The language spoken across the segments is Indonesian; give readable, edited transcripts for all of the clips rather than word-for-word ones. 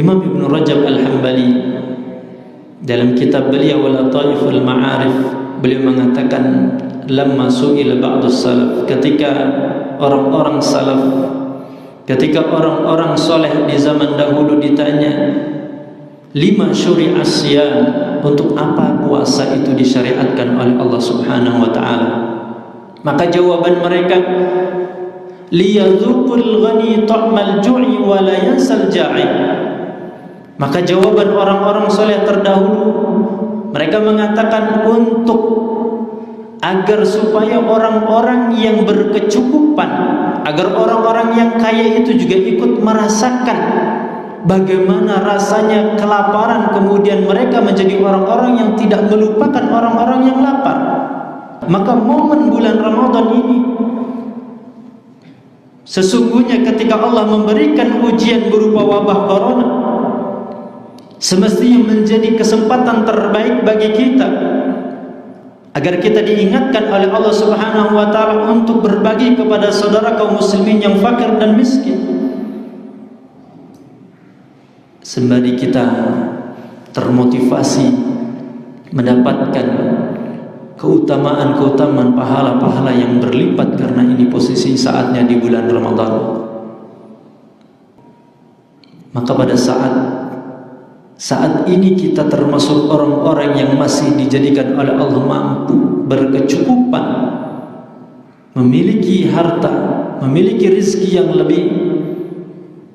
Imam Ibn Rajab Al-Hambali dalam kitab beliau Al-Lataiful Ma'arif, beliau mengatakan, lamma su'ila ba'dus salaf, ketika orang-orang salaf, ketika orang-orang soleh di zaman dahulu ditanya, lima syuri'as siyam, untuk apa puasa itu disyariatkan oleh Allah Subhanahu wa taala? Maka jawaban mereka, liyadzuqul ghani ta'mal ju'i wa la yansal ja'i. Maka jawaban orang-orang soleh terdahulu, mereka mengatakan untuk agar supaya orang-orang yang berkecukupan, agar orang-orang yang kaya itu juga ikut merasakan bagaimana rasanya kelaparan, kemudian mereka menjadi orang-orang yang tidak melupakan orang-orang yang lapar. Maka momen bulan Ramadan ini, sesungguhnya ketika Allah memberikan ujian berupa wabah corona, semestinya menjadi kesempatan terbaik bagi kita agar kita diingatkan oleh Allah Subhanahu wa taala untuk berbagi kepada saudara kaum muslimin yang fakir dan miskin, sembari kita termotivasi mendapatkan keutamaan-keutamaan pahala-pahala yang berlipat, karena ini posisi saatnya di bulan Ramadan. Maka pada saat ini kita termasuk orang-orang yang masih dijadikan oleh Allah mampu, berkecukupan, memiliki harta, memiliki rezeki yang lebih.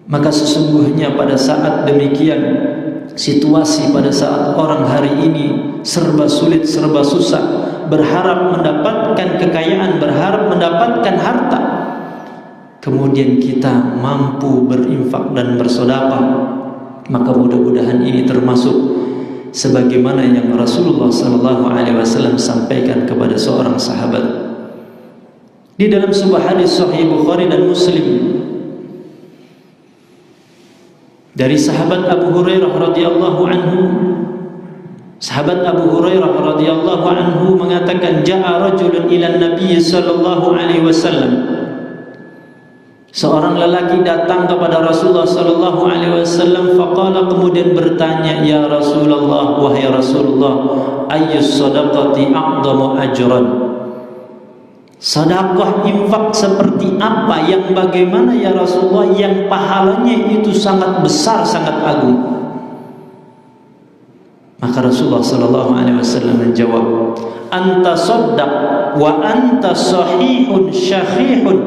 Maka sesungguhnya pada saat demikian, situasi pada saat orang hari ini serba sulit, serba susah, berharap mendapatkan kekayaan, berharap mendapatkan harta, kemudian kita mampu berinfak dan bersedekah, maka mudah-mudahan ini termasuk sebagaimana yang Rasulullah SAW sampaikan kepada seorang sahabat di dalam sebuah hadis Sahih Bukhari dan Muslim dari sahabat Abu Hurairah radhiyallahu anhu. Sahabat Abu Hurairah radhiyallahu anhu mengatakan, ja'a rajulun ila Nabi sallallahu alaihi wasallam. Seorang lelaki datang kepada Rasulullah sallallahu alaihi wasallam, faqala, kemudian bertanya, ya Rasulullah, wahai Rasulullah, ayyus sadaqati a'dhamu ajran? Sedekah infak seperti apa, yang bagaimana ya Rasulullah, yang pahalanya itu sangat besar, sangat agung? Maka Rasulullah sallallahu alaihi wasallam menjawab, anta saddaq wa anta sahihun syahihun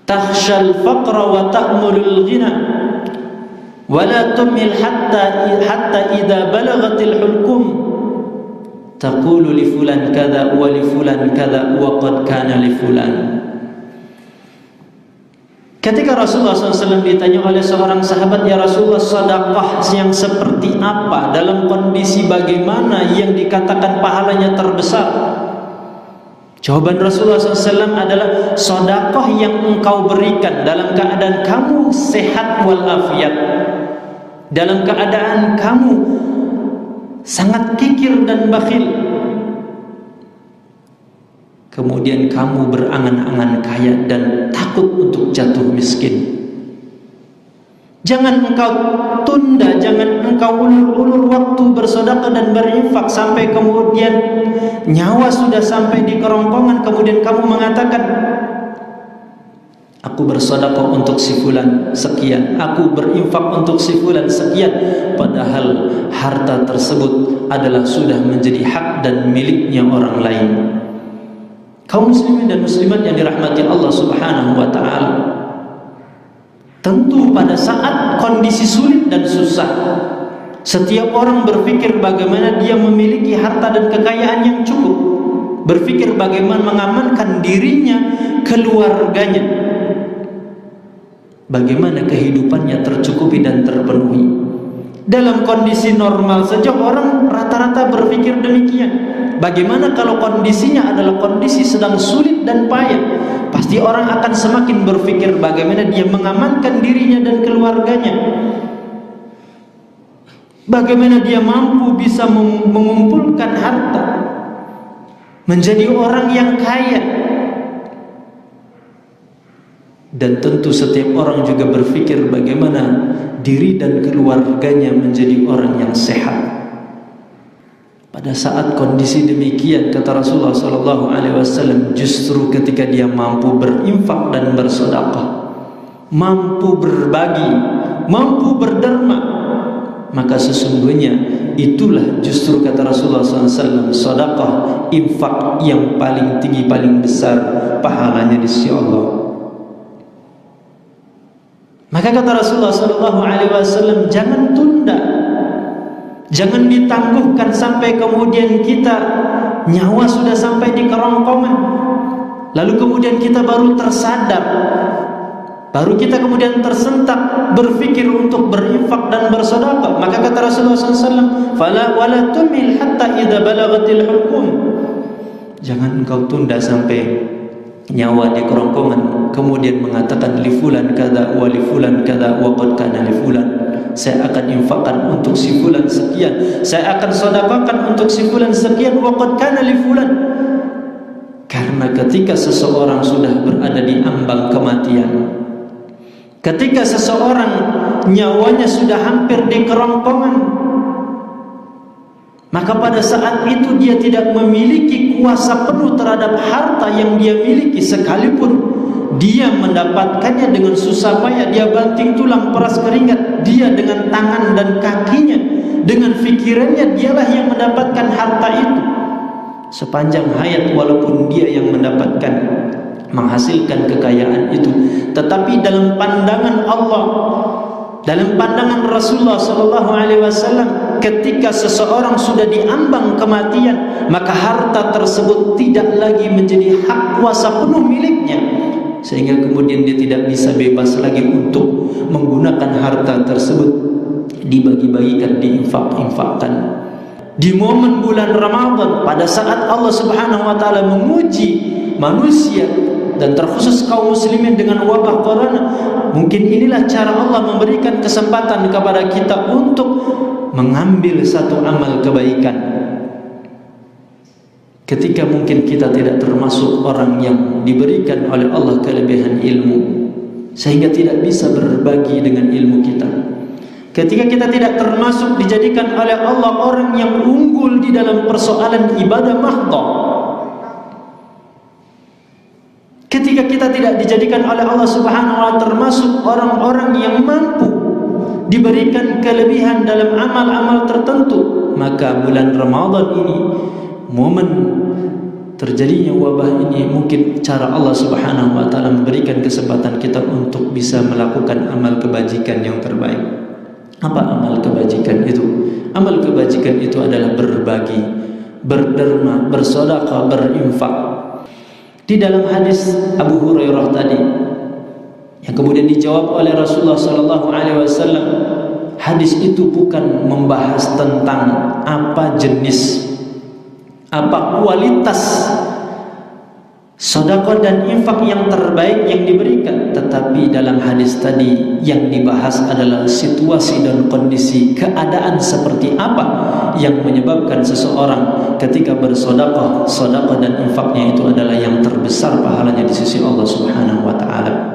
takhshal faqra wa ta'mulul ghina wa la tumil hatta idza balagatil hulqum taqulu li fulan kadza wa li fulan kadza wa qad kana li fulan. Ketika Rasulullah SAW ditanya oleh seorang sahabat, ya Rasulullah, sedekah yang seperti apa, dalam kondisi bagaimana yang dikatakan pahalanya terbesar? Jawaban Rasulullah SAW adalah, sedekah yang engkau berikan dalam keadaan kamu sehat walafiat, dalam keadaan kamu sangat kikir dan bakhil, kemudian kamu berangan-angan kaya dan takut untuk jatuh miskin. Jangan engkau tunda, jangan engkau ulur-ulur waktu bersedekah dan berinfak sampai kemudian nyawa sudah sampai di kerongkongan, kemudian kamu mengatakan, aku bersedekah untuk si fulan sekian, aku berinfak untuk si fulan sekian, padahal harta tersebut adalah sudah menjadi hak dan miliknya orang lain. Kaum muslimin dan muslimat yang dirahmati Allah Subhanahu wa taala, tentu pada saat kondisi sulit dan susah, setiap orang berpikir bagaimana dia memiliki harta dan kekayaan yang cukup, berpikir bagaimana mengamankan dirinya, keluarganya, bagaimana kehidupannya tercukupi dan terpenuhi. Dalam kondisi normal saja orang rata-rata berpikir demikian. Bagaimana kalau kondisinya adalah kondisi sedang sulit dan payah? Pasti orang akan semakin berpikir bagaimana dia mengamankan dirinya dan keluarganya, bagaimana dia mampu bisa mengumpulkan harta, menjadi orang yang kaya. Dan tentu setiap orang juga berpikir bagaimana diri dan keluarganya menjadi orang yang sehat. Pada saat kondisi demikian, kata Rasulullah SAW, justru ketika dia mampu berinfak dan bersedekah, mampu berbagi, mampu berderma, maka sesungguhnya itulah justru kata Rasulullah SAW, sedekah, infak yang paling tinggi, paling besar pahalanya di sisi Allah. Maka kata Rasulullah SAW, jangan tunda, jangan ditangguhkan sampai kemudian kita nyawa sudah sampai di kerongkongan, lalu kemudian kita baru tersadar, baru kita kemudian tersentak berpikir untuk berinfak dan bersedekah. Maka kata Rasulullah SAW, fala wala tumil hatta idza balagatil hukum, jangan engkau tunda sampai nyawa di kerongkongan kemudian mengatakan li fulan kada wa li fulan kada wa qad kana li fulan, saya akan infakkan untuk si fulan sekian, saya akan sedekahkan untuk si fulan sekian, wa qad kana li fulan. Karena ketika seseorang sudah berada di ambang kematian, ketika seseorang nyawanya sudah hampir di kerongkongan, maka pada saat itu dia tidak memiliki kuasa penuh terhadap harta yang dia miliki, sekalipun dia mendapatkannya dengan susah payah, dia banting tulang peras keringat, dia dengan tangan dan kakinya, dengan fikirannya dialah yang mendapatkan harta itu sepanjang hayat, walaupun dia yang mendapatkan, menghasilkan kekayaan itu. Tetapi dalam pandangan Allah, dalam pandangan Rasulullah SAW, ketika seseorang sudah diambang kematian, maka harta tersebut tidak lagi menjadi hak kuasa penuh miliknya, sehingga kemudian dia tidak bisa bebas lagi untuk menggunakan harta tersebut, dibagi-bagikan, diinfak-infakkan. Di momen bulan Ramadan, pada saat Allah Subhanahu wa taala menguji manusia dan terkhusus kaum muslimin dengan wabah corona, mungkin inilah cara Allah memberikan kesempatan kepada kita untuk mengambil satu amal kebaikan. Ketika mungkin kita tidak termasuk orang yang diberikan oleh Allah kelebihan ilmu, sehingga tidak bisa berbagi dengan ilmu kita. Ketika kita tidak termasuk dijadikan oleh Allah orang yang unggul di dalam persoalan ibadah mahdhah, ketika kita tidak dijadikan oleh Allah Subhanahu wa taala termasuk orang-orang yang mampu diberikan kelebihan dalam amal-amal tertentu, maka bulan Ramadan ini, momen terjadinya wabah ini, mungkin cara Allah Subhanahu wa taala memberikan kesempatan kita untuk bisa melakukan amal kebajikan yang terbaik. Apa amal kebajikan itu? Amal kebajikan itu adalah berbagi, berderma, bersedekah, berinfak. Di dalam hadis Abu Hurairah tadi, yang kemudian dijawab oleh Rasulullah SAW, hadis itu bukan membahas tentang apa jenis, apa kualitas sedekah dan infak yang terbaik yang diberikan, tetapi dalam hadis tadi yang dibahas adalah situasi dan kondisi, keadaan seperti apa yang menyebabkan seseorang ketika bersedekah, sedekah dan infaknya itu adalah yang terbesar pahalanya di sisi Allah Subhanahu wa taala.